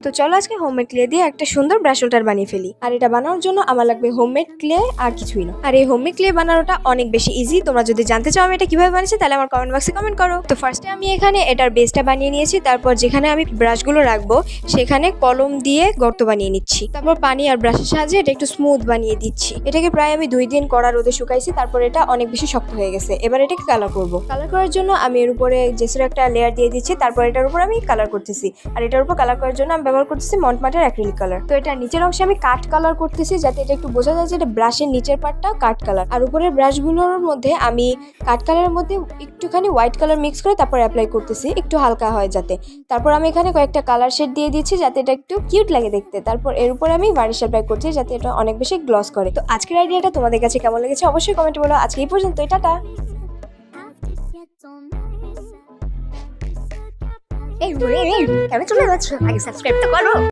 তো চলো আজকে হোমমেড ক্লে দিয়ে একটা সুন্দর ব্রাশ হোল্ডার বানিয়ে ফেলি। আর এটা বানানোর জন্য আমার লাগবে হোমমেড ক্লে আর কিছুই না। আর এই হোমমেড ক্লে বানানোটা অনেক বেশি ইজি। তোমরা যদি জানতে চাও আমি এটা কিভাবে বানিয়েছি তাহলে আমার কমেন্ট বক্সে কমেন্ট করো। তো ফার্স্টে আমি এখানে এটার বেসটা বানিয়ে নিয়েছি। তারপর যেখানে আমি ব্রাশগুলো রাখবো সেখানে কলম দিয়ে গর্ত বানিয়ে নিচ্ছি। তারপর পানি আর ব্রাশের সাহায্যে এটা একটু স্মুথ বানিয়ে দিচ্ছি। এটাকে প্রায় আমি 2 দিন কড়া রোদে শুকাইছি। তারপর এটা অনেক বেশি শক্ত হয়ে গেছে। এবার এটাকে কালার করব। কালার করার জন্য আমি এর উপরে জেসের একটা লেয়ার দিয়ে দিচ্ছি। তারপর এটার উপর আমি কালার করতেছি। আর এটার উপর কালার করার জন্য আমি ব্যবহার করতেছি মন্টমার্টের অ্যাক্রিলিক কালার। তো এটা নিচের অংশে আমি কাট কালার করতেছি যাতে এটা একটু বোঝা যায় যে এটা ব্রাশের নিচের পার্টটা কাট কালার। আর উপরের ব্রাশগুলোর মধ্যে আমি কাট কালারের মধ্যে একটুখানি হোয়াইট কালার মিক্স করে তারপর অ্যাপ্লাই করতেছি একটু হালকা হয় যাতে। তারপর আমি এখানে কয়েকটা কালার শেড দিয়ে দিচ্ছি যাতে এটা একটু কিউট লাগে দেখতে। তারপর এর উপরে আমি ভার্নিশ অ্যাপ্লাই করছি যাতে এটা অনেক বেশি গ্লস করে। তো আজকের আইডিয়াটা তোমাদের কাছে কেমন লেগেছে অবশ্যই কমেন্টে বলো। আজকে এই পর্যন্তই, টাটা। এই কেন চলে যাচ্ছ? আগে সাবস্ক্রাইব তো করো।